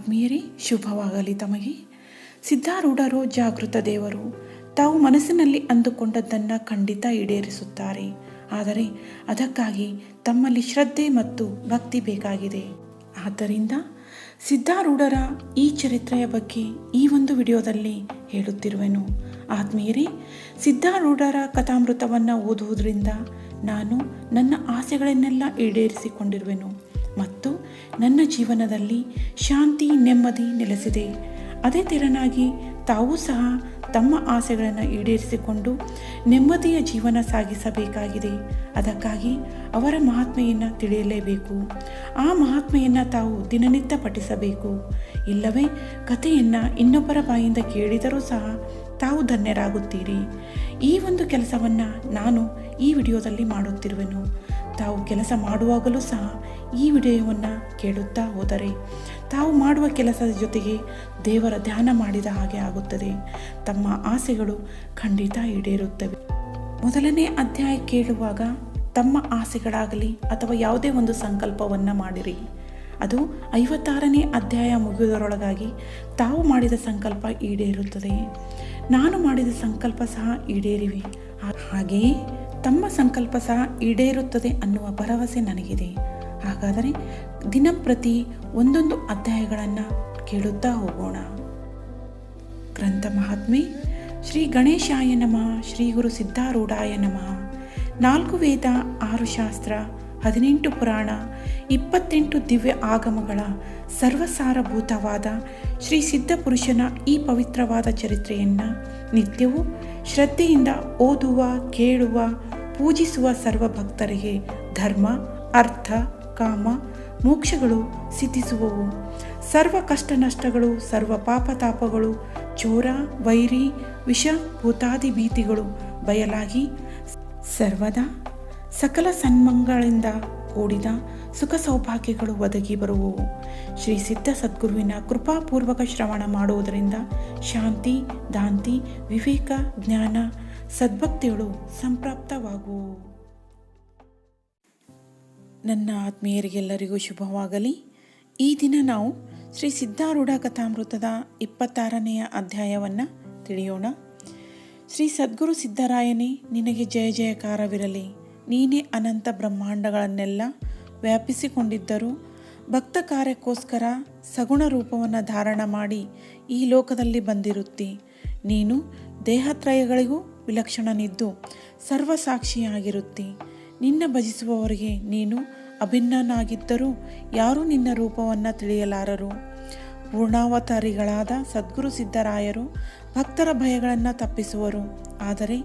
ಆತ್ಮೀಯರೇ, ಶುಭವಾಗಲಿ ತಮಗೆ. ಸಿದ್ಧಾರೂಢರು ಜಾಗೃತ ದೇವರು. ತಾವು ಮನಸ್ಸಿನಲ್ಲಿ ಅಂದುಕೊಂಡದ್ದನ್ನು ಖಂಡಿತ ಈಡೇರಿಸುತ್ತಾರೆ. ಆದರೆ ಅದಕ್ಕಾಗಿ ತಮ್ಮಲ್ಲಿ ಶ್ರದ್ಧೆ ಮತ್ತು ಭಕ್ತಿ ಬೇಕಾಗಿದೆ. ಆದ್ದರಿಂದ ಸಿದ್ಧಾರೂಢರ ಈ ಚರಿತ್ರೆಯ ಬಗ್ಗೆ ಈ ಒಂದು ವಿಡಿಯೋದಲ್ಲಿ ಹೇಳುತ್ತಿರುವೆನು. ಆತ್ಮೀಯರೇ, ಸಿದ್ಧಾರೂಢರ ಕಥಾಮೃತವನ್ನು ಓದುವುದರಿಂದ ನಾನು ನನ್ನ ಆಸೆಗಳನ್ನೆಲ್ಲ ಈಡೇರಿಸಿಕೊಂಡಿರುವೆನು ಮತ್ತು ನನ್ನ ಜೀವನದಲ್ಲಿ ಶಾಂತಿ ನೆಮ್ಮದಿ ನೆಲೆಸಿದೆ. ಅದೇ ತೆರನಾಗಿ ತಾವೂ ಸಹ ತಮ್ಮ ಆಸೆಗಳನ್ನು ಈಡೇರಿಸಿಕೊಂಡು ನೆಮ್ಮದಿಯ ಜೀವನ ಸಾಗಿಸಬೇಕಾಗಿದೆ. ಅದಕ್ಕಾಗಿ ಅವರ ಮಹಾತ್ಮೆಯನ್ನು ತಿಳಿಯಲೇಬೇಕು. ಆ ಮಹಾತ್ಮೆಯನ್ನು ತಾವು ದಿನನಿತ್ಯ ಪಠಿಸಬೇಕು. ಇಲ್ಲವೇ ಕಥೆಯನ್ನು ಇನ್ನೊಬ್ಬರ ಬಾಯಿಂದ ಕೇಳಿದರೂ ಸಹ ತಾವು ಧನ್ಯರಾಗುತ್ತೀರಿ. ಈ ಒಂದು ಕೆಲಸವನ್ನು ನಾನು ಈ ವಿಡಿಯೋದಲ್ಲಿ ಮಾಡುತ್ತಿರುವೆನು. ತಾವು ಕೆಲಸ ಮಾಡುವಾಗಲೂ ಸಹ ಈ ವಿಡಿಯೋವನ್ನು ಕೇಳುತ್ತಾ ಹೋದರೆ ತಾವು ಮಾಡುವ ಕೆಲಸದ ಜೊತೆಗೆ ದೇವರ ಧ್ಯಾನ ಮಾಡಿದ ಹಾಗೆ ಆಗುತ್ತದೆ. ತಮ್ಮ ಆಸೆಗಳು ಖಂಡಿತ ಈಡೇರುತ್ತವೆ. ಮೊದಲನೇ ಅಧ್ಯಾಯ ಕೇಳುವಾಗ ತಮ್ಮ ಆಸೆಗಳಾಗಲಿ ಅಥವಾ ಯಾವುದೇ ಒಂದು ಸಂಕಲ್ಪವನ್ನು ಮಾಡಿರಿ. ಅದು 56ನೇ ಅಧ್ಯಾಯ ಮುಗಿಯುವುದರೊಳಗಾಗಿ ತಾವು ಮಾಡಿದ ಸಂಕಲ್ಪ ಈಡೇರುತ್ತದೆ. ನಾನು ಮಾಡಿದ ಸಂಕಲ್ಪ ಸಹ ಈಡೇರಿವೆ. ಹಾಗೆಯೇ ತಮ್ಮ ಸಂಕಲ್ಪ ಸಹ ಈಡೇರುತ್ತದೆ ಅನ್ನುವ ಭರವಸೆ ನನಗಿದೆ. ಹಾಗಾದರೆ ದಿನಂಪ್ರತಿ ಒಂದೊಂದು ಅಧ್ಯಾಯಗಳನ್ನು ಕೇಳುತ್ತಾ ಹೋಗೋಣ. ಗ್ರಂಥ ಮಹಾತ್ಮೆ. ಶ್ರೀ ಗಣೇಶಾಯ ನಮಃ. ಶ್ರೀ ಗುರು ಸಿದ್ಧಾರೂಢಾಯ ನಮಃ. 4 ವೇದ, 6 ಶಾಸ್ತ್ರ, 18 ಪುರಾಣ, 28 ದಿವ್ಯ ಆಗಮಗಳ ಸರ್ವಸಾರಭೂತವಾದ ಶ್ರೀ ಸಿದ್ಧ ಪುರುಷನ ಈ ಪವಿತ್ರವಾದ ಚರಿತ್ರೆಯನ್ನು ನಿತ್ಯವೂ ಶ್ರದ್ಧೆಯಿಂದ ಓದುವ, ಕೇಳುವ, ಪೂಜಿಸುವ ಸರ್ವ ಭಕ್ತರಿಗೆ ಧರ್ಮ, ಅರ್ಥ, ಕಾಮ, ಮೋಕ್ಷಗಳು ಸಿದ್ಧಿಸುವವು. ಸರ್ವ ಕಷ್ಟ ನಷ್ಟಗಳು, ಸರ್ವ ಪಾಪತಾಪಗಳು, ಚೋರ, ವೈರಿ, ವಿಷ, ಭೂತಾದಿ ಭೀತಿಗಳು ಬಯಲಾಗಿ ಸರ್ವದಾ ಸಕಲ ಸನ್ಮಂಗಳಿಂದ ಕೂಡಿದ ಸುಖ ಸೌಭಾಗ್ಯಗಳು ಒದಗಿ ಬರುವವು. ಶ್ರೀ ಸಿದ್ಧ ಸದ್ಗುರುವಿನ ಕೃಪಾಪೂರ್ವಕ ಶ್ರವಣ ಮಾಡುವುದರಿಂದ ಶಾಂತಿ, ದಾಂತಿ, ವಿವೇಕ, ಜ್ಞಾನ, ಸದ್ಭಕ್ತಿಗಳು ಸಂಪ್ರಾಪ್ತವಾಗುವು. ನನ್ನ ಆತ್ಮೀಯರಿಗೆಲ್ಲರಿಗೂ ಶುಭವಾಗಲಿ. ಈ ದಿನ ನಾವು ಶ್ರೀ ಸಿದ್ಧಾರೂಢ ಕಥಾಮೃತದ 26ನೆಯ ಅಧ್ಯಾಯವನ್ನು ತಿಳಿಯೋಣ. ಶ್ರೀ ಸದ್ಗುರು ಸಿದ್ಧರಾಯನೇ, ನಿನಗೆ ಜಯ ಜಯಕಾರವಿರಲಿ. ನೀನೇ ಅನಂತ ಬ್ರಹ್ಮಾಂಡಗಳನ್ನೆಲ್ಲ ವ್ಯಾಪಿಸಿಕೊಂಡಿದ್ದರೂ ಭಕ್ತ ಕಾರ್ಯಕ್ಕೋಸ್ಕರ ಸಗುಣ ರೂಪವನ್ನು ಧಾರಣ ಮಾಡಿ ಈ ಲೋಕದಲ್ಲಿ ಬಂದಿರುತ್ತಿ. ನೀನು ದೇಹತ್ರಯಗಳಿಗೂ ವಿಲಕ್ಷಣನಿದ್ದು ಸರ್ವಸಾಕ್ಷಿಯಾಗಿರುತ್ತಿ. ನಿನ್ನ ಭಜಿಸುವವರಿಗೆ ನೀನು ಅಭಿನ್ನನಾಗಿದ್ದರೂ ಯಾರೂ ನಿನ್ನ ರೂಪವನ್ನು ತಿಳಿಯಲಾರರು. ಪೂರ್ಣಾವತಾರಿಗಳಾದ ಸದ್ಗುರು ಸಿದ್ಧರಾಯರು ಭಕ್ತರ ಭಯಗಳನ್ನು ತಪ್ಪಿಸುವರು. ಆದರೆ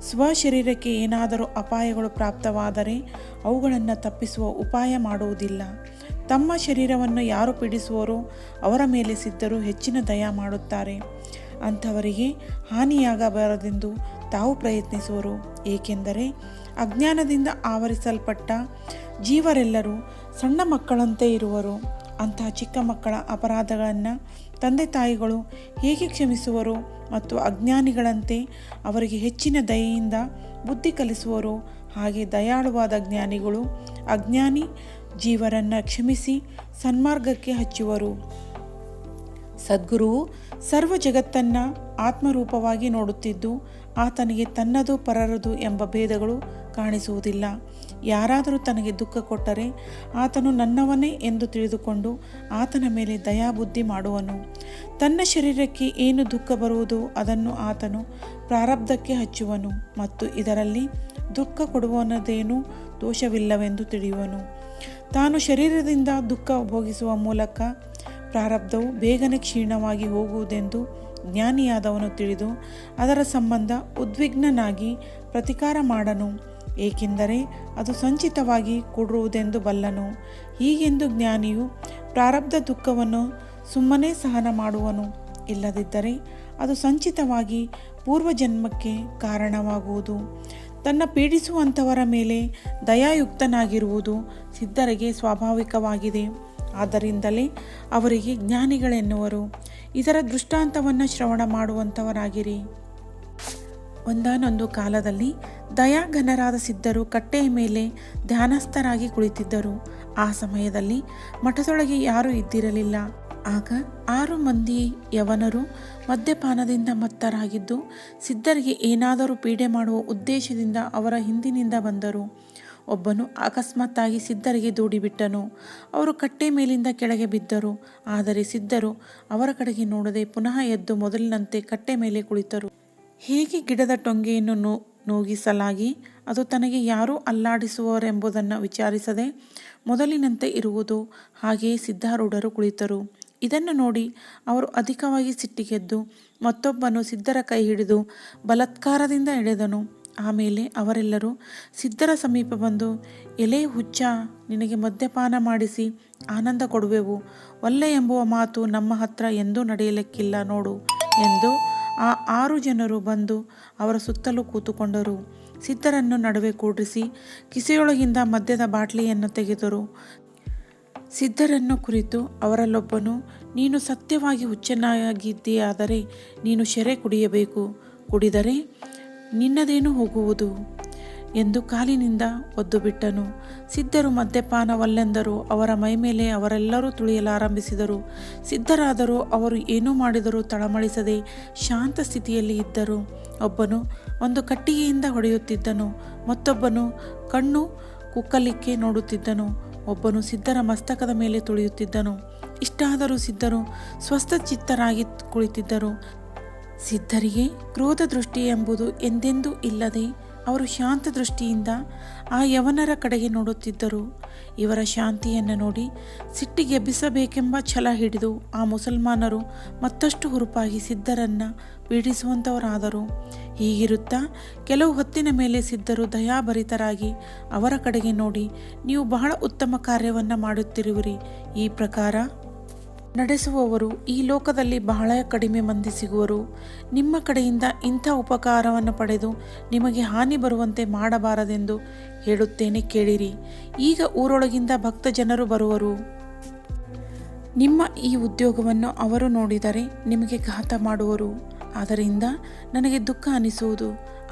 ಸ್ವಶರೀರಕ್ಕೆ ಏನಾದರೂ ಅಪಾಯಗಳು ಪ್ರಾಪ್ತವಾದರೆ ಅವುಗಳನ್ನು ತಪ್ಪಿಸುವ ಉಪಾಯ ಮಾಡುವುದಿಲ್ಲ. ತಮ್ಮ ಶರೀರವನ್ನು ಯಾರು ಪೀಡಿಸುವರೋ ಅವರ ಮೇಲೆ ಸಿದ್ಧರು ಹೆಚ್ಚಿನ ದಯ ಮಾಡುತ್ತಾರೆ. ಅಂಥವರಿಗೆ ಹಾನಿಯಾಗಬಾರದೆಂದು ತಾವು ಪ್ರಯತ್ನಿಸುವರು. ಏಕೆಂದರೆ ಅಜ್ಞಾನದಿಂದ ಆವರಿಸಲ್ಪಟ್ಟ ಜೀವರೆಲ್ಲರೂ ಸಣ್ಣ ಮಕ್ಕಳಂತೆ ಇರುವರು. ಅಂತಹ ಚಿಕ್ಕ ಮಕ್ಕಳ ಅಪರಾಧಗಳನ್ನು ತಂದೆ ತಾಯಿಗಳು ಹೇಗೆ ಕ್ಷಮಿಸುವರು ಮತ್ತು ಅಜ್ಞಾನಿಗಳಂತೆ ಅವರಿಗೆ ಹೆಚ್ಚಿನ ದಯೆಯಿಂದ ಬುದ್ಧಿ ಕಲಿಸುವರು, ಹಾಗೆ ದಯಾಳುವಾದ ಜ್ಞಾನಿಗಳು ಅಜ್ಞಾನಿ ಜೀವರನ್ನು ಕ್ಷಮಿಸಿ ಸನ್ಮಾರ್ಗಕ್ಕೆ ಹಚ್ಚುವರು. ಸದ್ಗುರುವು ಸರ್ವ ಜಗತ್ತನ್ನು ಆತ್ಮರೂಪವಾಗಿ ನೋಡುತ್ತಿದ್ದು ಆತನಿಗೆ ತನ್ನದು ಪರರದು ಎಂಬ ಭೇದಗಳು ಕಾಣಿಸುವುದಿಲ್ಲ. ಯಾರಾದರೂ ತನಗೆ ದುಃಖ ಕೊಟ್ಟರೆ ಆತನು ನನ್ನವನೇ ಎಂದು ತಿಳಿದುಕೊಂಡು ಆತನ ಮೇಲೆ ದಯಾಬುದ್ಧಿ ಮಾಡುವನು. ತನ್ನ ಶರೀರಕ್ಕೆ ಏನು ದುಃಖ ಬರುವುದೋ ಅದನ್ನು ಆತನು ಪ್ರಾರಬ್ಧಕ್ಕೆ ಹಚ್ಚುವನು ಮತ್ತು ಇದರಲ್ಲಿ ದುಃಖ ಕೊಡುವನದೇನೂ ದೋಷವಿಲ್ಲವೆಂದು ತಿಳಿಯುವನು. ತಾನು ಶರೀರದಿಂದ ದುಃಖ ಭೋಗಿಸುವ ಮೂಲಕ ಪ್ರಾರಬ್ಧವು ಬೇಗನೆ ಕ್ಷೀಣವಾಗಿ ಹೋಗುವುದೆಂದು ಜ್ಞಾನಿಯಾದವನು ತಿಳಿದು ಅದರ ಸಂಬಂಧ ಉದ್ವಿಗ್ನನಾಗಿ ಪ್ರತಿಕಾರ ಮಾಡನು. ಏಕೆಂದರೆ ಅದು ಸಂಚಿತವಾಗಿ ಕೂಡಿರುವುದೆಂದು ಬಲ್ಲನು. ಹೀಗೆಂದು ಜ್ಞಾನಿಯು ಪ್ರಾರಬ್ಧ ದುಃಖವನ್ನು ಸುಮ್ಮನೆ ಸಹನ ಮಾಡುವನು. ಇಲ್ಲದಿದ್ದರೆ ಅದು ಸಂಚಿತವಾಗಿ ಪೂರ್ವಜನ್ಮಕ್ಕೆ ಕಾರಣವಾಗುವುದು. ತನ್ನ ಪೀಡಿಸುವಂಥವರ ಮೇಲೆ ದಯಾಯುಕ್ತನಾಗಿರುವುದು ಸಿದ್ಧರಿಗೆ ಸ್ವಾಭಾವಿಕವಾಗಿದೆ. ಆದ್ದರಿಂದಲೇ ಅವರಿಗೆ ಜ್ಞಾನಿಗಳೆನ್ನುವರು. ಇದರ ದೃಷ್ಟಾಂತವನ್ನು ಶ್ರವಣ ಮಾಡುವಂಥವರಾಗಿರಿ. ಒಂದಾನೊಂದು ಕಾಲದಲ್ಲಿ ದಯಾಘನರಾದ ಸಿದ್ಧರು ಕಟ್ಟೆಯ ಮೇಲೆ ಧ್ಯಾನಸ್ಥರಾಗಿ ಕುಳಿತಿದ್ದರು. ಆ ಸಮಯದಲ್ಲಿ ಮಠದೊಳಗೆ ಯಾರೂ ಇದ್ದಿರಲಿಲ್ಲ. ಆಗ 6 ಮಂದಿ ಯವನರು ಮದ್ಯಪಾನದಿಂದ ಮತ್ತರಾಗಿದ್ದು ಸಿದ್ಧರಿಗೆ ಏನಾದರೂ ಪೀಡೆ ಮಾಡುವ ಉದ್ದೇಶದಿಂದ ಅವರ ಹಿಂದಿನಿಂದ ಬಂದರು. ಒಬ್ಬನು ಅಕಸ್ಮಾತ್ತಾಗಿ ಸಿದ್ಧರಿಗೆ ದೂಡಿಬಿಟ್ಟನು. ಅವರು ಕಟ್ಟೆ ಮೇಲಿಂದ ಕೆಳಗೆ ಬಿದ್ದರು. ಆದರೆ ಸಿದ್ಧರು ಅವರ ಕಡೆಗೆ ನೋಡದೆ ಪುನಃ ಎದ್ದು ಮೊದಲಿನಂತೆ ಕಟ್ಟೆ ಮೇಲೆ ಕುಳಿತರು. ಹೇಗೆ ಗಿಡದ ಟೊಂಗೆಯನ್ನು ನೋಗಿಸಲಾಗಿ ಅದು ತನಗೆ ಯಾರೂ ಅಲ್ಲಾಡಿಸುವರೆಂಬುದನ್ನು ವಿಚಾರಿಸದೆ ಮೊದಲಿನಂತೆ ಇರುವುದು, ಹಾಗೆಯೇ ಸಿದ್ಧಾರೂಢರು ಕುಳಿತರು. ಇದನ್ನು ನೋಡಿ ಅವರು ಅಧಿಕವಾಗಿ ಸಿಟ್ಟಿಗೆದ್ದು ಮತ್ತೊಬ್ಬನು ಸಿದ್ಧರ ಕೈ ಹಿಡಿದು ಬಲಾತ್ಕಾರದಿಂದ ಎಳೆದನು. ಆಮೇಲೆ ಅವರೆಲ್ಲರೂ ಸಿದ್ಧರ ಸಮೀಪ ಬಂದು, ಎಲೆ ಹುಚ್ಚ, ನಿನಗೆ ಮದ್ಯಪಾನ ಮಾಡಿಸಿ ಆನಂದ ಕೊಡುವೆವು, ಒಲ್ಲೆ ಎಂಬುವ ಮಾತು ನಮ್ಮ ಹತ್ರ ಎಂದೂ ನಡೆಯಲಿಕ್ಕಿಲ್ಲ ನೋಡು ಎಂದು ಆ 6 ಜನರು ಬಂದು ಅವರ ಸುತ್ತಲೂ ಕೂತುಕೊಂಡರು. ಸಿದ್ಧರನ್ನು ನಡುವೆ ಕೂಡಿಸಿ ಕಿಸೆಯೊಳಗಿಂದ ಮದ್ಯದ ಬಾಟ್ಲಿಯನ್ನು ತೆಗೆದರು. ಸಿದ್ಧರನ್ನು ಕುರಿತು ಅವರಲ್ಲೊಬ್ಬನು, ನೀನು ಸತ್ಯವಾಗಿ ಹುಚ್ಚನಾಗಿದ್ದೀಯಾದರೆ ನೀನು ಶೆರೆ ಕುಡಿಯಬೇಕು, ಕುಡಿದರೆ ನಿನ್ನದೇನು ಹೋಗುವುದು ಎಂದು ಕಾಲಿನಿಂದ ಒದ್ದು ಬಿಟ್ಟನು. ಸಿದ್ಧರು ಮದ್ಯಪಾನವಲ್ಲೆಂದರು. ಅವರ ಮೈಮೇಲೆ ಅವರೆಲ್ಲರೂ ತುಳಿಯಲಾರಂಭಿಸಿದರು. ಸಿದ್ಧರಾದರೂ ಅವರು ಏನೂ ಮಾಡಿದರೂ ತಳಮಳಿಸದೆ ಶಾಂತ ಸ್ಥಿತಿಯಲ್ಲಿ ಇದ್ದರು. ಒಬ್ಬನು ಒಂದು ಕಟ್ಟಿಗೆಯಿಂದ ಹೊಡೆಯುತ್ತಿದ್ದನು, ಮತ್ತೊಬ್ಬನು ಕಣ್ಣು ಕುಕ್ಕಲಿಕ್ಕೆ ನೋಡುತ್ತಿದ್ದನು, ಒಬ್ಬನು ಸಿದ್ಧರ ಮಸ್ತಕದ ಮೇಲೆ ತುಳಿಯುತ್ತಿದ್ದನು. ಇಷ್ಟಾದರೂ ಸಿದ್ಧರು ಸ್ವಸ್ಥಚಿತ್ತರಾಗಿ ಕುಳಿತಿದ್ದರು. ಸಿದ್ಧರಿಗೆ ಕ್ರೋಧ ದೃಷ್ಟಿ ಎಂಬುದು ಎಂದೆಂದೂ ಇಲ್ಲದೆ ಅವರು ಶಾಂತ ದೃಷ್ಟಿಯಿಂದ ಆ ಯವನರ ಕಡೆಗೆ ನೋಡುತ್ತಿದ್ದರು. ಇವರ ಶಾಂತಿಯನ್ನು ನೋಡಿ ಸಿಟ್ಟಿಗೆಬ್ಬಿಸಬೇಕೆಂಬ ಛಲ ಹಿಡಿದು ಆ ಮುಸಲ್ಮಾನರು ಮತ್ತಷ್ಟು ಹುರುಪಾಗಿ ಸಿದ್ಧರನ್ನು ಪೀಡಿಸುವಂಥವರಾದರು. ಹೀಗಿರುತ್ತಾ ಕೆಲವು ಹೊತ್ತಿನ ಮೇಲೆ ಸಿದ್ಧರು ದಯಾಭರಿತರಾಗಿ ಅವರ ಕಡೆಗೆ ನೋಡಿ, ನೀವು ಬಹಳ ಉತ್ತಮ ಕಾರ್ಯವನ್ನು ಮಾಡುತ್ತಿರುವಿರಿ. ಈ ಪ್ರಕಾರ ನಡೆಸುವವರು ಈ ಲೋಕದಲ್ಲಿ ಬಹಳ ಕಡಿಮೆ ಮಂದಿ ಸಿಗುವರು. ನಿಮ್ಮ ಕಡೆಯಿಂದ ಇಂಥ ಉಪಕಾರವನ್ನು ಪಡೆದು ನಿಮಗೆ ಹಾನಿ ಬರುವಂತೆ ಮಾಡಬಾರದೆಂದು ಹೇಳುತ್ತೇನೆ, ಕೇಳಿರಿ. ಈಗ ಊರೊಳಗಿಂದ ಭಕ್ತ ಜನರು ಬರುವರು. ನಿಮ್ಮ ಈ ಉದ್ಯೋಗವನ್ನು ಅವರು ನೋಡಿದರೆ ನಿಮಗೆ ಘಾತ ಮಾಡುವರು. ಆದ್ದರಿಂದ ನನಗೆ ದುಃಖ ಅನಿಸುವುದು.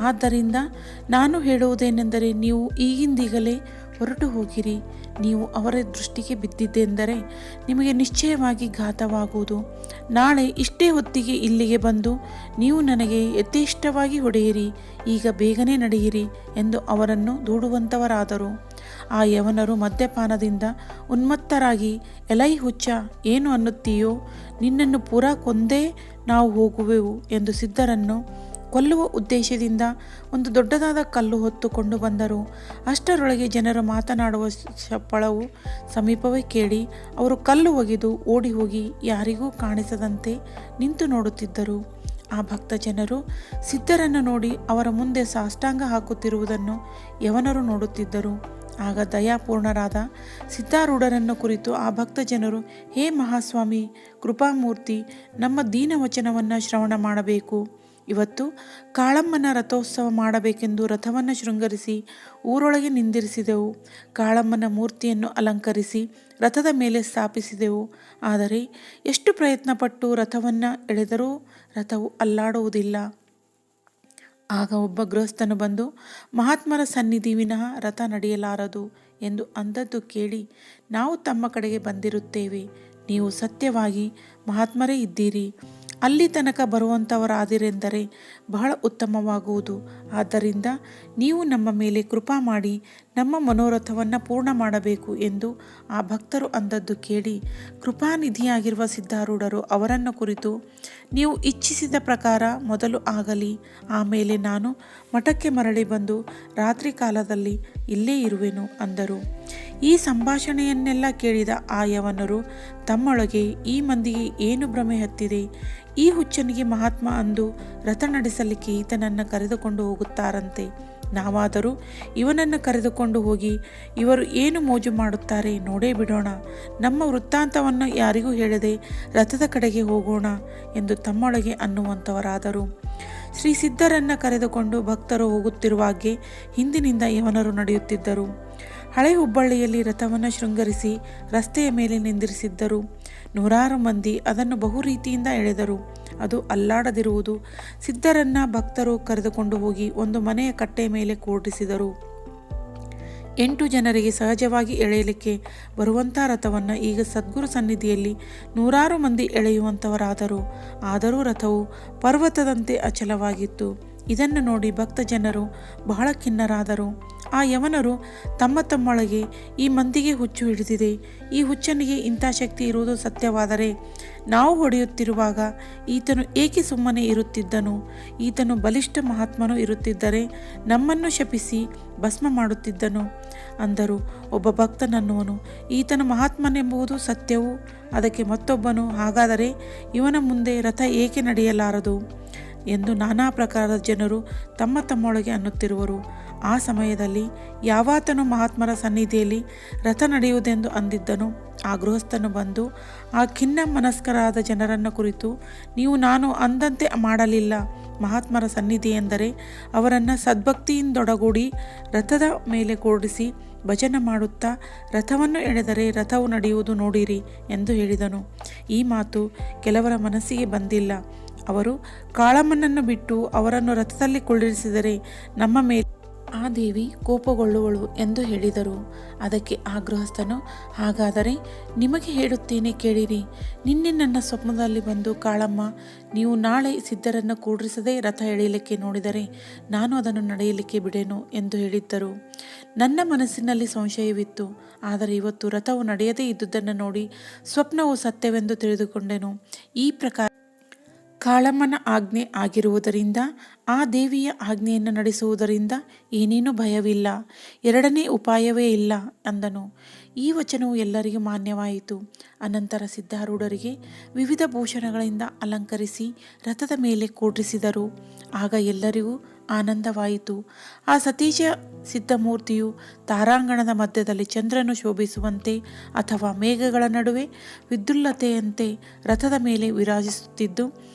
ಆದ್ದರಿಂದ ನಾನು ಹೇಳುವುದೇನೆಂದರೆ, ನೀವು ಈಗಿಂದೀಗಲೇ ಹೊರಟು ಹೋಗಿರಿ. ನೀವು ಅವರ ದೃಷ್ಟಿಗೆ ಬಿದ್ದಿದ್ದೆಂದರೆ ನಿಮಗೆ ನಿಶ್ಚಯವಾಗಿ ಘಾತವಾಗುವುದು. ನಾಳೆ ಇಷ್ಟೇ ಹೊತ್ತಿಗೆ ಇಲ್ಲಿಗೆ ಬಂದು ನೀವು ನನಗೆ ಯಥೇಷ್ಟವಾಗಿ ಹೊಡೆಯಿರಿ, ಈಗ ಬೇಗನೆ ನಡೆಯಿರಿ ಎಂದು ಅವರನ್ನು ದೂಡುವಂಥವರಾದರು. ಆ ಯವನರು ಮದ್ಯಪಾನದಿಂದ ಉನ್ಮತ್ತರಾಗಿ, ಎಲೈ ಹುಚ್ಚ, ಏನು ಅನ್ನುತ್ತೀಯೋ, ನಿನ್ನನ್ನು ಪೂರಾ ಕೊಂದೇ ನಾವು ಹೋಗುವೆವು ಎಂದು ಸಿದ್ಧರನ್ನು ಕೊಲ್ಲುವ ಉದ್ದೇಶದಿಂದ ಒಂದು ದೊಡ್ಡದಾದ ಕಲ್ಲು ಹೊತ್ತುಕೊಂಡು ಬಂದರು. ಅಷ್ಟರೊಳಗೆ ಜನರು ಮಾತನಾಡುವ ಶಬ್ಬಳವು ಸಮೀಪವೇ ಕೇಳಿ ಅವರು ಕಲ್ಲು ಒಗೆದು ಓಡಿ ಹೋಗಿ ಯಾರಿಗೂ ಕಾಣಿಸದಂತೆ ನಿಂತು ನೋಡುತ್ತಿದ್ದರು. ಆ ಭಕ್ತ ಜನರು ಸಿದ್ಧರನ್ನು ನೋಡಿ ಅವರ ಮುಂದೆ ಸಾಷ್ಟಾಂಗ ಹಾಕುತ್ತಿರುವುದನ್ನು ಯವನರು ನೋಡುತ್ತಿದ್ದರು. ಆಗ ದಯಾಪೂರ್ಣರಾದ ಸಿದ್ಧಾರೂಢರನ್ನು ಕುರಿತು ಆ ಭಕ್ತ ಜನರು, ಹೇ ಮಹಾಸ್ವಾಮಿ, ಕೃಪಾಮೂರ್ತಿ, ನಮ್ಮ ದೀನವಚನವನ್ನು ಶ್ರವಣ ಮಾಡಬೇಕು. ಇವತ್ತು ಕಾಳಮ್ಮನ ರಥೋತ್ಸವ ಮಾಡಬೇಕೆಂದು ರಥವನ್ನು ಶೃಂಗರಿಸಿ ಊರೊಳಗೆ ನಿಂದಿರಿಸಿದೆವು. ಕಾಳಮ್ಮನ ಮೂರ್ತಿಯನ್ನು ಅಲಂಕರಿಸಿ ರಥದ ಮೇಲೆ ಸ್ಥಾಪಿಸಿದೆವು. ಆದರೆ ಎಷ್ಟು ಪ್ರಯತ್ನಪಟ್ಟು ರಥವನ್ನು ಎಳೆದರೂ ರಥವು ಅಲ್ಲಾಡುವುದಿಲ್ಲ. ಆಗ ಒಬ್ಬ ಗೃಹಸ್ಥನು ಬಂದು, ಮಹಾತ್ಮರ ಸನ್ನಿಧಿ ವಿನಃ ರಥ ನಡೆಯಲಾರದು ಎಂದು ಅಂದದ್ದು ಕೇಳಿ, ನಾವು ತಮ್ಮ ಕಡೆಗೆ ಬಂದಿರುತ್ತೇವೆ. ನೀವು ಸತ್ಯವಾಗಿ ಮಹಾತ್ಮರೇ ಇದ್ದೀರಿ. ಅಲ್ಲಿ ತನಕ ಬರುವಂಥವರಾದಿರೆಂದರೆ ಬಹಳ ಉತ್ತಮವಾಗುವುದು. ಆದ್ದರಿಂದ ನೀವು ನಮ್ಮ ಮೇಲೆ ಕೃಪಾ ಮಾಡಿ ನಮ್ಮ ಮನೋರಥವನ್ನು ಪೂರ್ಣ ಮಾಡಬೇಕು ಎಂದು ಆ ಭಕ್ತರು ಅಂದದ್ದು ಕೇಳಿ ಕೃಪಾನಿಧಿಯಾಗಿರುವ ಸಿದ್ಧಾರೂಢರು ಅವರನ್ನು ಕುರಿತು, ನೀವು ಇಚ್ಛಿಸಿದ ಪ್ರಕಾರ ಮೊದಲು ಆಗಲಿ, ಆಮೇಲೆ ನಾನು ಮಠಕ್ಕೆ ಮರಳಿ ಬಂದು ರಾತ್ರಿ ಕಾಲದಲ್ಲಿ ಇಲ್ಲೇ ಇರುವೆನು ಅಂದರು. ಈ ಸಂಭಾಷಣೆಯನ್ನೆಲ್ಲ ಕೇಳಿದ ಆ ಯವನರು ತಮ್ಮೊಳಗೆ, ಈ ಮಂದಿಗೆ ಏನು ಭ್ರಮೆ ಹತ್ತಿದೆ, ಈ ಹುಚ್ಚನಿಗೆ ಮಹಾತ್ಮ ಅಂದು ರಥ ನಡೆಸಲಿಕ್ಕೆ ಈತನನ್ನು ಕರೆದುಕೊಂಡು ಹೋಗುತ್ತಾರಂತೆ. ನಾವಾದರೂ ಇವನನ್ನು ಕರೆದುಕೊಂಡು ಹೋಗಿ ಇವರು ಏನು ಮೋಜು ಮಾಡುತ್ತಾರೆ ನೋಡೇ ಬಿಡೋಣ. ನಮ್ಮ ವೃತ್ತಾಂತವನ್ನು ಯಾರಿಗೂ ಹೇಳದೆ ರಥದ ಕಡೆಗೆ ಹೋಗೋಣ ಎಂದು ತಮ್ಮೊಳಗೆ ಅನ್ನುವಂಥವರಾದರು. ಶ್ರೀ ಸಿದ್ಧರನ್ನು ಕರೆದುಕೊಂಡು ಭಕ್ತರು ಹೋಗುತ್ತಿರುವಾಗೆ ಹಿಂದಿನಿಂದ ಯವನರು ನಡೆಯುತ್ತಿದ್ದರು. ಹಳೆ ಹುಬ್ಬಳ್ಳಿಯಲ್ಲಿ ರಥವನ್ನು ಶೃಂಗರಿಸಿ ರಸ್ತೆಯ ಮೇಲೆ ನಿಂದಿರಿಸಿದ್ದರು. ನೂರಾರು ಮಂದಿ ಅದನ್ನು ಬಹು ರೀತಿಯಿಂದ ಎಳೆದರು. ಅದು ಅಲ್ಲಾಡದಿರುವುದು. ಸಿದ್ಧರನ್ನ ಭಕ್ತರು ಕರೆದುಕೊಂಡು ಹೋಗಿ ಒಂದು ಮನೆಯ ಕಟ್ಟೆಯ ಮೇಲೆ ಕೂಡಿಸಿದರು. 8 ಜನರಿಗೆ ಸಹಜವಾಗಿ ಎಳೆಯಲಿಕ್ಕೆ ಬರುವಂಥ ರಥವನ್ನು ಈಗ ಸದ್ಗುರು ಸನ್ನಿಧಿಯಲ್ಲಿ ನೂರಾರು ಮಂದಿ ಎಳೆಯುವಂಥವರಾದರು. ಆದರೂ ರಥವು ಪರ್ವತದಂತೆ ಅಚಲವಾಗಿತ್ತು. ಇದನ್ನು ನೋಡಿ ಭಕ್ತ ಜನರು ಬಹಳ ಖಿನ್ನರಾದರು. ಆ ಯವನರು ತಮ್ಮ ತಮ್ಮೊಳಗೆ, ಈ ಮಂದಿಗೆ ಹುಚ್ಚು ಹಿಡಿದಿದೆ, ಈ ಹುಚ್ಚನಿಗೆ ಇಂಥ ಶಕ್ತಿ ಇರುವುದು ಸತ್ಯವಾದರೆ ನಾವು ಹೊಡೆಯುತ್ತಿರುವಾಗ ಈತನು ಏಕೆ ಸುಮ್ಮನೆ ಇರುತ್ತಿದ್ದನು? ಈತನು ಬಲಿಷ್ಠ ಮಹಾತ್ಮನು ಇರುತ್ತಿದ್ದರೆ ನಮ್ಮನ್ನು ಶಪಿಸಿ ಭಸ್ಮ ಮಾಡುತ್ತಿದ್ದನು ಅಂದರು. ಒಬ್ಬ ಭಕ್ತನನ್ನುವನು, ಈತನು ಮಹಾತ್ಮನೆಂಬುದು ಸತ್ಯವೂ? ಅದಕ್ಕೆ ಮತ್ತೊಬ್ಬನು, ಹಾಗಾದರೆ ಇವನ ಮುಂದೆ ರಥ ಏಕೆ ನಡೆಯಲಾರದು ಎಂದು ನಾನಾ ಪ್ರಕಾರದ ಜನರು ತಮ್ಮ ತಮ್ಮೊಳಗೆ ಅನ್ನುತ್ತಿರುವರು. ಆ ಸಮಯದಲ್ಲಿ ಯಾವಾತನು ಮಹಾತ್ಮರ ಸನ್ನಿಧಿಯಲ್ಲಿ ರಥ ನಡೆಯುವುದೆಂದು ಅಂದಿದ್ದನು ಆ ಗೃಹಸ್ಥನು ಬಂದು ಆ ಖಿನ್ನ ಮನಸ್ಕರಾದ ಜನರನ್ನು ಕುರಿತು, ನೀವು ನಾನು ಅಂದಂತೆ ಮಾಡಲಿಲ್ಲ. ಮಹಾತ್ಮರ ಸನ್ನಿಧಿ ಎಂದರೆ ಅವರನ್ನು ಸದ್ಭಕ್ತಿಯಿಂದೊಡಗೂಡಿ ರಥದ ಮೇಲೆ ಕೂಡಿಸಿ ಭಜನೆ ಮಾಡುತ್ತಾ ರಥವನ್ನು ಎಳೆದರೆ ರಥವು ನಡೆಯುವುದು ನೋಡಿರಿ ಎಂದು ಹೇಳಿದನು. ಈ ಮಾತು ಕೆಲವರ ಮನಸ್ಸಿಗೆ ಬಂದಿಲ್ಲ. ಅವರು ಕಾಳಮ್ಮನನ್ನು ಬಿಟ್ಟು ಅವರನ್ನು ರಥದಲ್ಲಿ ಕುಳ್ಳಿರಿಸಿದರೆ ನಮ್ಮ ಮೇಲೆ ಆ ದೇವಿ ಕೋಪಗೊಳ್ಳುವಳು ಎಂದು ಹೇಳಿದರು. ಅದಕ್ಕೆ ಆ ಗೃಹಸ್ಥನು, ಹಾಗಾದರೆ ನಿಮಗೆ ಹೇಳುತ್ತೇನೆ ಕೇಳಿರಿ. ನಿನ್ನೆ ನನ್ನ ಸ್ವಪ್ನದಲ್ಲಿ ಬಂದು, ಕಾಳಮ್ಮ, ನೀವು ನಾಳೆ ಸಿದ್ಧರನ್ನು ಕೂಡಿಸದೆ ರಥ ಎಳೆಯಲಿಕ್ಕೆ ನೋಡಿದರೆ ನಾನು ಅದನ್ನು ನಡೆಯಲಿಕ್ಕೆ ಬಿಡೆನು ಎಂದು ಹೇಳಿದ್ದರು. ನನ್ನ ಮನಸ್ಸಿನಲ್ಲಿ ಸಂಶಯವಿತ್ತು. ಆದರೆ ಇವತ್ತು ರಥವು ನಡೆಯದೇ ಇದ್ದುದನ್ನು ನೋಡಿ ಸ್ವಪ್ನವು ಸತ್ಯವೆಂದು ತಿಳಿದುಕೊಂಡೆನು. ಈ ಪ್ರಕಾರ ಕಾಳಮ್ಮನ ಆಜ್ಞೆ ಆಗಿರುವುದರಿಂದ, ಆ ದೇವಿಯ ಆಜ್ಞೆಯನ್ನು ನಡೆಸುವುದರಿಂದ ಏನೇನೂ ಭಯವಿಲ್ಲ, ಎರಡನೇ ಉಪಾಯವೇ ಇಲ್ಲ ಅಂದನು. ಈ ವಚನವು ಎಲ್ಲರಿಗೂ ಮಾನ್ಯವಾಯಿತು. ಅನಂತರ ಸಿದ್ಧಾರೂಢರಿಗೆ ವಿವಿಧ ಭೂಷಣಗಳಿಂದ ಅಲಂಕರಿಸಿ ರಥದ ಮೇಲೆ ಕೂಡಿಸಿದರು. ಆಗ ಎಲ್ಲರಿಗೂ ಆನಂದವಾಯಿತು. ಆ ಸತೀಶ ಸಿದ್ಧಮೂರ್ತಿಯು ತಾರಾಂಗಣದ ಮಧ್ಯದಲ್ಲಿ ಚಂದ್ರನು ಶೋಭಿಸುವಂತೆ ಅಥವಾ ಮೇಘಗಳ ನಡುವೆ ವಿದ್ಯುಲ್ಲತೆಯಂತೆ ರಥದ ಮೇಲೆ ವಿರಾಜಿಸುತ್ತಿದ್ದು,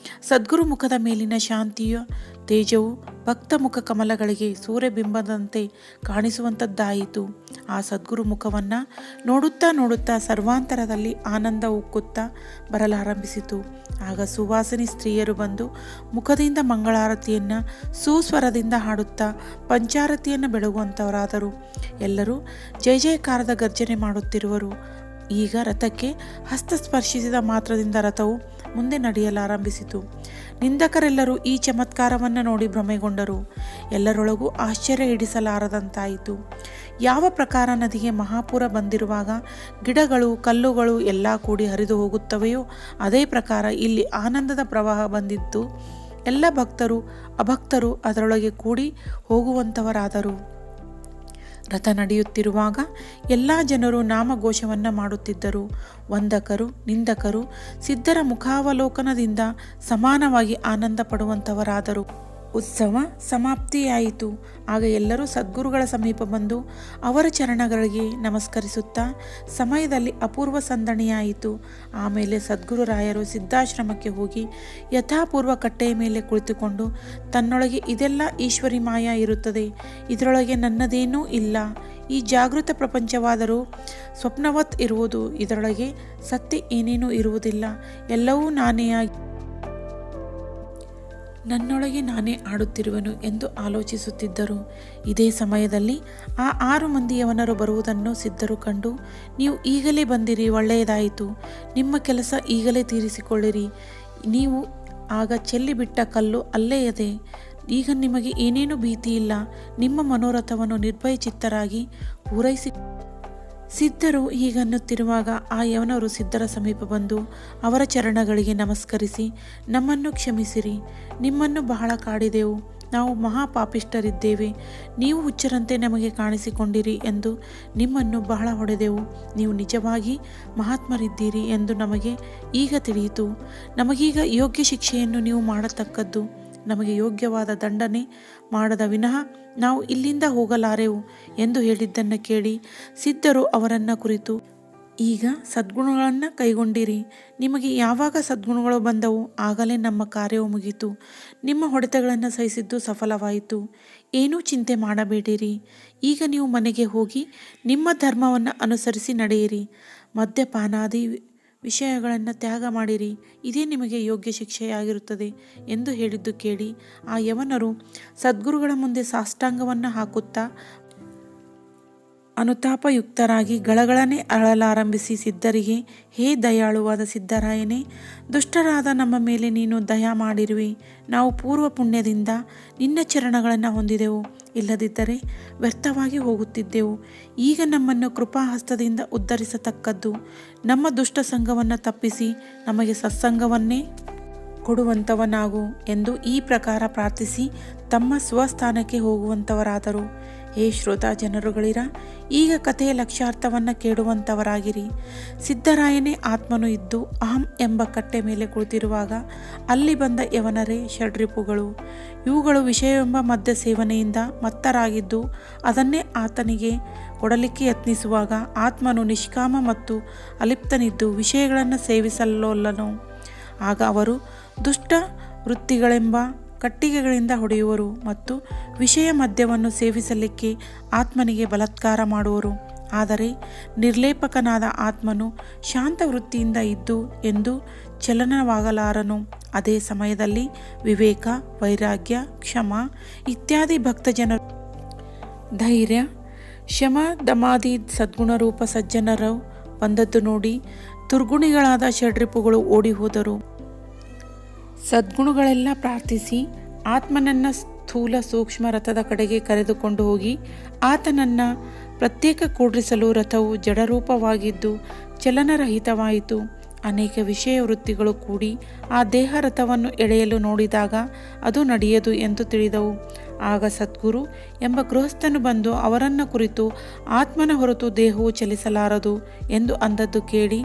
ಸದ್ಗುರು ಮುಖದ ಮೇಲಿನ ಶಾಂತಿಯ ತೇಜವು ಭಕ್ತ ಮುಖ ಕಮಲಗಳಿಗೆ ಸೂರ್ಯಬಿಂಬದಂತೆ ಕಾಣಿಸುವಂಥದ್ದಾಯಿತು. ಆ ಸದ್ಗುರು ಮುಖವನ್ನು ನೋಡುತ್ತಾ ನೋಡುತ್ತಾ ಸರ್ವಾಂತರದಲ್ಲಿ ಆನಂದ ಉಕ್ಕುತ್ತಾ ಬರಲಾರಂಭಿಸಿತು. ಆಗ ಸುವಾಸಿನಿ ಸ್ತ್ರೀಯರು ಬಂದು ಮುಖದಿಂದ ಮಂಗಳಾರತಿಯನ್ನು ಸುಸ್ವರದಿಂದ ಹಾಡುತ್ತಾ ಪಂಚಾರತಿಯನ್ನು ಬೆಳಗುವಂಥವರಾದರು. ಎಲ್ಲರೂ ಜಯ ಜಯಕಾರದ ಗರ್ಜನೆ ಮಾಡುತ್ತಿರುವರು. ಈಗ ರಥಕ್ಕೆ ಹಸ್ತ ಸ್ಪರ್ಶಿಸಿದ ಮಾತ್ರದಿಂದ ರಥವು ಮುಂದೆ ನಡೆಯಲಾರಂಭಿಸಿತು. ನಿಂದಕರೆಲ್ಲರೂ ಈ ಚಮತ್ಕಾರವನ್ನು ನೋಡಿ ಭ್ರಮೆಗೊಂಡರು. ಎಲ್ಲರೊಳಗೂ ಆಶ್ಚರ್ಯ ಹಿಡಿಸಲಾರದಂತಾಯಿತು. ಯಾವ ಪ್ರಕಾರ ನದಿಗೆ ಮಹಾಪೂರ ಬಂದಿರುವಾಗ ಗಿಡಗಳು ಕಲ್ಲುಗಳು ಎಲ್ಲ ಕೂಡಿ ಹರಿದು ಹೋಗುತ್ತವೆಯೋ ಅದೇ ಪ್ರಕಾರ ಇಲ್ಲಿ ಆನಂದದ ಪ್ರವಾಹ ಬಂದಿದ್ದು ಎಲ್ಲ ಭಕ್ತರು ಅಭಕ್ತರು ಅದರೊಳಗೆ ಕೂಡಿ ಹೋಗುವಂಥವರಾದರು. ರಥ ನಡೆಯುತ್ತಿರುವಾಗ ಎಲ್ಲ ಜನರು ನಾಮಘೋಷವನ್ನು ಮಾಡುತ್ತಿದ್ದರು. ವಂದಕರು ನಿಂದಕರು ಸಿದ್ಧರ ಮುಖಾವಲೋಕನದಿಂದ ಸಮಾನವಾಗಿ ಆನಂದ ಪಡುವಂಥವರಾದರು. ಉತ್ಸವ ಸಮಾಪ್ತಿಯಾಯಿತು. ಆಗ ಎಲ್ಲರೂ ಸದ್ಗುರುಗಳ ಸಮೀಪ ಬಂದು ಅವರ ಚರಣಗಳಿಗೆ ನಮಸ್ಕರಿಸುತ್ತಾ ಸಮಯದಲ್ಲಿ ಅಪೂರ್ವ ಸಂದಣಿಯಾಯಿತು. ಆಮೇಲೆ ಸದ್ಗುರುರಾಯರು ಸಿದ್ಧಾಶ್ರಮಕ್ಕೆ ಹೋಗಿ ಯಥಾಪೂರ್ವ ಕಟ್ಟೆಯ ಮೇಲೆ ಕುಳಿತುಕೊಂಡು, ತನ್ನೊಳಗೆ ಇದೆಲ್ಲ ಈಶ್ವರಿ ಮಾಯ ಇರುತ್ತದೆ, ಇದರೊಳಗೆ ನನ್ನದೇನೂ ಇಲ್ಲ, ಈ ಜಾಗೃತ ಪ್ರಪಂಚವಾದರೂ ಸ್ವಪ್ನವತ್ ಇರುವುದು, ಇದರೊಳಗೆ ಸತ್ಯ ಏನೇನೂ ಇರುವುದಿಲ್ಲ, ಎಲ್ಲವೂ ನಾನೇ ಆಗಿ ನನ್ನೊಳಗೆ ನಾನೇ ಆಡುತ್ತಿರುವೆನು ಎಂದು ಆಲೋಚಿಸುತ್ತಿದ್ದರು. ಇದೇ ಸಮಯದಲ್ಲಿ ಆ 6 ಮಂದಿ ಯವನರು ಬರುವುದನ್ನು ಸಿದ್ಧರು ಕಂಡು, ನೀವು ಈಗಲೇ ಬಂದಿರಿ, ಒಳ್ಳೆಯದಾಯಿತು, ನಿಮ್ಮ ಕೆಲಸ ಈಗಲೇ ತೀರಿಸಿಕೊಳ್ಳಿರಿ. ನೀವು ಆಗ ಚೆಲ್ಲಿಬಿಟ್ಟ ಕಲ್ಲು ಅಲ್ಲೇ ಇದೆ. ಈಗ ನಿಮಗೆ ಏನೇನೂ ಭೀತಿ ಇಲ್ಲ. ನಿಮ್ಮ ಮನೋರಥವನ್ನು ನಿರ್ಭಯಚಿತ್ತರಾಗಿ ಪೂರೈಸಿ. ಸಿದ್ಧರು ಹೀಗನ್ನುತ್ತಿರುವಾಗ ಆ ಯವನರು ಸಿದ್ಧರ ಸಮೀಪ ಬಂದು ಅವರ ಚರಣಗಳಿಗೆ ನಮಸ್ಕರಿಸಿ, ನಮ್ಮನ್ನು ಕ್ಷಮಿಸಿರಿ, ನಿಮ್ಮನ್ನು ಬಹಳ ಕಾಡಿದೆವು, ನಾವು ಮಹಾಪಾಪಿಷ್ಟರಿದ್ದೇವೆ, ನೀವು ಹುಚ್ಚರಂತೆ ನಮಗೆ ಕಾಣಿಸಿಕೊಂಡಿರಿ ಎಂದು ನಿಮ್ಮನ್ನು ಬಹಳ ಹೊಡೆದೆವು. ನೀವು ನಿಜವಾಗಿ ಮಹಾತ್ಮರಿದ್ದೀರಿ ಎಂದು ನಮಗೆ ಈಗ ತಿಳಿಯಿತು. ನಮಗೀಗ ಯೋಗ್ಯ ಶಿಕ್ಷೆಯನ್ನು ನೀವು ಮಾಡತಕ್ಕದ್ದು. ನಮಗೆ ಯೋಗ್ಯವಾದ ದಂಡನೆ ಮಾಡದ ವಿನಃ ನಾವು ಇಲ್ಲಿಂದ ಹೋಗಲಾರೆವು ಎಂದು ಹೇಳಿದ್ದನ್ನು ಕೇಳಿ ಸಿದ್ಧರು ಅವರನ್ನು ಕುರಿತು, ಈಗ ಸದ್ಗುಣಗಳನ್ನು ಕೈಗೊಂಡಿರಿ. ನಿಮಗೆ ಯಾವಾಗ ಸದ್ಗುಣಗಳು ಬಂದವು ಆಗಲೇ ನಮ್ಮ ಕಾರ್ಯವು ಮುಗಿಯಿತು. ನಿಮ್ಮ ಹೊಡೆತಗಳನ್ನು ಸಹಿಸಿದ್ದು ಸಫಲವಾಯಿತು. ಏನೂ ಚಿಂತೆ ಮಾಡಬೇಡಿರಿ. ಈಗ ನೀವು ಮನೆಗೆ ಹೋಗಿ ನಿಮ್ಮ ಧರ್ಮವನ್ನು ಅನುಸರಿಸಿ ನಡೆಯಿರಿ. ಮದ್ಯಪಾನಾದಿ ವಿಷಯಗಳನ್ನು ತ್ಯಾಗ ಮಾಡಿರಿ. ಇದೇ ನಿಮಗೆ ಯೋಗ್ಯ ಶಿಕ್ಷೆಯಾಗಿರುತ್ತದೆ ಎಂದು ಹೇಳಿದ್ದು ಕೇಳಿ ಆ ಯವನರು ಸದ್ಗುರುಗಳ ಮುಂದೆ ಸಾಷ್ಟಾಂಗವನ್ನು ಹಾಕುತ್ತಾ ಅನುತಾಪಯುಕ್ತರಾಗಿ ಗಳಗಳನೆ ಅಳಲಾರಂಭಿಸಿ ಸಿದ್ಧರಿಗೆ, ಹೇ ದಯಾಳುವಾದ ಸಿದ್ಧರಾಯನೇ, ದುಷ್ಟರಾದ ನಮ್ಮ ಮೇಲೆ ನೀನು ದಯ ಮಾಡಿರುವಿ. ನಾವು ಪೂರ್ವ ಪುಣ್ಯದಿಂದ ನಿನ್ನ ಚರಣಗಳನ್ನು ಹೊಂದಿದೆವು, ಇಲ್ಲದಿದ್ದರೆ ವ್ಯರ್ಥವಾಗಿ ಹೋಗುತ್ತಿದ್ದೆವು. ಈಗ ನಮ್ಮನ್ನು ಕೃಪಾಹಸ್ತದಿಂದ ಉದ್ಧರಿಸತಕ್ಕದ್ದು ನಮ್ಮ ದುಷ್ಟ ಸಂಘವನ್ನು ತಪ್ಪಿಸಿ ನಮಗೆ ಸತ್ಸಂಗವನ್ನೇ ಕೊಡುವಂಥವನಾಗು ಎಂದು ಈ ಪ್ರಕಾರ ಪ್ರಾರ್ಥಿಸಿ ತಮ್ಮ ಸ್ವಸ್ಥಾನಕ್ಕೆ ಹೋಗುವಂಥವರಾದರು. ಹೇ ಶ್ರೋತಾ ಜನರುಗಳಿರ, ಈಗ ಕಥೆಯ ಲಕ್ಷ್ಯಾರ್ಥವನ್ನು ಕೇಳುವಂಥವರಾಗಿರಿ. ಸಿದ್ಧರಾಯನೇ ಆತ್ಮನು ಇದ್ದು ಅಹಂ ಎಂಬ ಕಟ್ಟೆ ಮೇಲೆ ಕುಳಿತಿರುವಾಗ ಅಲ್ಲಿ ಬಂದ ಯವನರೇ ಷಡ್ರಿಪುಗಳು. ಇವುಗಳು ವಿಷಯವೆಂಬ ಮದ್ಯ ಸೇವನೆಯಿಂದ ಮತ್ತರಾಗಿದ್ದು ಅದನ್ನೇ ಆತನಿಗೆ ಕೊಡಲಿಕ್ಕೆ ಯತ್ನಿಸುವಾಗ ಆತ್ಮನು ನಿಷ್ಕಾಮ ಮತ್ತು ಅಲಿಪ್ತನಿದ್ದು ವಿಷಯಗಳನ್ನು ಸೇವಿಸಲೊಲ್ಲನು. ಆಗ ಅವರು ದುಷ್ಟ ವೃತ್ತಿಗಳೆಂಬ ಕಟ್ಟಿಗೆಗಳಿಂದ ಹೊಡೆಯುವರು ಮತ್ತು ವಿಷಯ ಮದ್ಯವನ್ನು ಸೇವಿಸಲಿಕ್ಕೆ ಆತ್ಮನಿಗೆ ಬಲಾತ್ಕಾರ ಮಾಡುವರು. ಆದರೆ ನಿರ್ಲೇಪಕನಾದ ಆತ್ಮನು ಶಾಂತ ವೃತ್ತಿಯಿಂದ ಇದ್ದು ಎಂದು ಚಲನವಾಗಲಾರನು. ಅದೇ ಸಮಯದಲ್ಲಿ ವಿವೇಕ, ವೈರಾಗ್ಯ, ಕ್ಷಮ ಇತ್ಯಾದಿ ಭಕ್ತಜನರು, ಧೈರ್ಯ, ಶಮ, ದಮಾದಿ ಸದ್ಗುಣರೂಪ ಸಜ್ಜನರು ಬಂದದ್ದು ನೋಡಿ ದುರ್ಗುಣಿಗಳಾದ ಷಡ್ರಿಪುಗಳು ಓಡಿ ಹೋದರು. ಸದ್ಗುಣಗಳೆಲ್ಲ ಪ್ರಾರ್ಥಿಸಿ ಆತ್ಮನನ್ನ ಸ್ಥೂಲ ಸೂಕ್ಷ್ಮ ರಥದ ಕಡೆಗೆ ಕರೆದುಕೊಂಡು ಹೋಗಿ ಆತನನ್ನು ಪ್ರತ್ಯೇಕ ಕೂಡಿಸಲು ರಥವು ಜಡರೂಪವಾಗಿದ್ದು ಚಲನರಹಿತವಾಯಿತು. ಅನೇಕ ವಿಷಯ ವೃತ್ತಿಗಳು ಕೂಡಿ ಆ ದೇಹ ರಥವನ್ನು ಎಳೆಯಲು ನೋಡಿದಾಗ ಅದು ನಡೆಯದು ಎಂದು ತಿಳಿದವು. ಆಗ ಸದ್ಗುರು ಎಂಬ ಗೃಹಸ್ಥನು ಬಂದು ಅವರನ್ನು ಕುರಿತು ಆತ್ಮನ ಹೊರತು ದೇಹವು ಚಲಿಸಲಾರದು ಎಂದು ಅಂದದ್ದು ಕೇಳಿ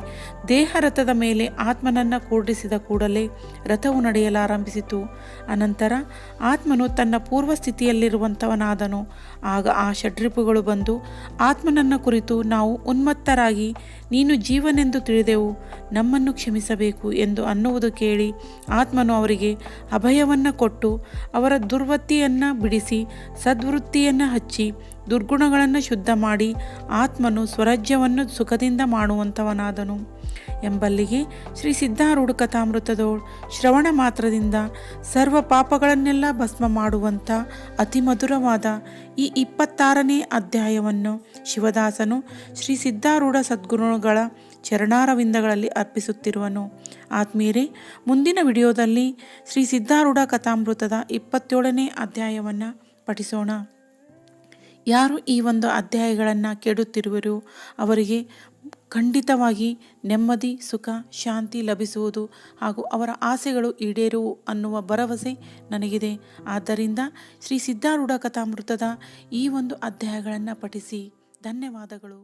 ದೇಹ ರಥದ ಮೇಲೆ ಆತ್ಮನನ್ನು ಕೂಡಿಸಿದ ಕೂಡಲೇ ರಥವು ನಡೆಯಲಾರಂಭಿಸಿತು. ಅನಂತರ ಆತ್ಮನು ತನ್ನ ಪೂರ್ವ ಸ್ಥಿತಿಯಲ್ಲಿರುವಂಥವನಾದನು. ಆಗ ಆ ಷಡ್ರಿಪುಗಳು ಬಂದು ಆತ್ಮನನ್ನು ಕುರಿತು ನಾವು ಉನ್ಮತ್ತರಾಗಿ ನೀನು ಜೀವನೆಂದು ತಿಳಿದೆವು, ನಮ್ಮನ್ನು ಕ್ಷಮಿಸಬೇಕು ಎಂದು ಅನ್ನುವುದು ಕೇಳಿ ಆತ್ಮನು ಅವರಿಗೆ ಅಭಯವನ್ನು ಕೊಟ್ಟು ಅವರ ದುರ್ವೃತ್ತಿಯನ್ನು ಬಿಡಿಸಿ ಸದ್ವೃತ್ತಿಯನ್ನು ಹಚ್ಚಿ ದುರ್ಗುಣಗಳನ್ನು ಶುದ್ಧ ಮಾಡಿ ಆತ್ಮನು ಸ್ವರಾಜ್ಯವನ್ನು ಸುಖದಿಂದ ಮಾಡುವಂಥವನಾದನು. ಎಂಬಲ್ಲಿಗೆ ಶ್ರೀ ಸಿದ್ಧಾರೂಢ ಕಥಾಮೃತದೋಳ್ ಶ್ರವಣ ಮಾತ್ರದಿಂದ ಸರ್ವ ಪಾಪಗಳನ್ನೆಲ್ಲ ಭಸ್ಮ ಮಾಡುವಂಥ ಅತಿಮಧುರವಾದ ಈ 26ನೇ ಅಧ್ಯಾಯವನ್ನು ಶಿವದಾಸನು ಶ್ರೀ ಸಿದ್ಧಾರೂಢ ಸದ್ಗುರುಗಳ ಚರಣಾರವಿಂದಗಳಲ್ಲಿ ಅರ್ಪಿಸುತ್ತಿರುವನು. ಆತ್ಮೀಯರೇ, ಮುಂದಿನ ವಿಡಿಯೋದಲ್ಲಿ ಶ್ರೀ ಸಿದ್ಧಾರೂಢ ಕಥಾಮೃತದ 27ನೇ ಅಧ್ಯಾಯವನ್ನು ಪಠಿಸೋಣ. ಯಾರು ಈ ಒಂದು ಅಧ್ಯಾಯಗಳನ್ನು ಕೇಳುತ್ತಿರುವರೋ ಅವರಿಗೆ ಖಂಡಿತವಾಗಿ ನೆಮ್ಮದಿ, ಸುಖ, ಶಾಂತಿ ಲಭಿಸುವುದು ಹಾಗೂ ಅವರ ಆಸೆಗಳು ಈಡೇರುವು ಅನ್ನುವ ಭರವಸೆ ನನಗಿದೆ. ಆದ್ದರಿಂದ ಶ್ರೀ ಸಿದ್ಧಾರೂಢ ಕಥಾಮೃತದ ಈ ಒಂದು ಅಧ್ಯಾಯಗಳನ್ನು ಪಠಿಸಿ. ಧನ್ಯವಾದಗಳು.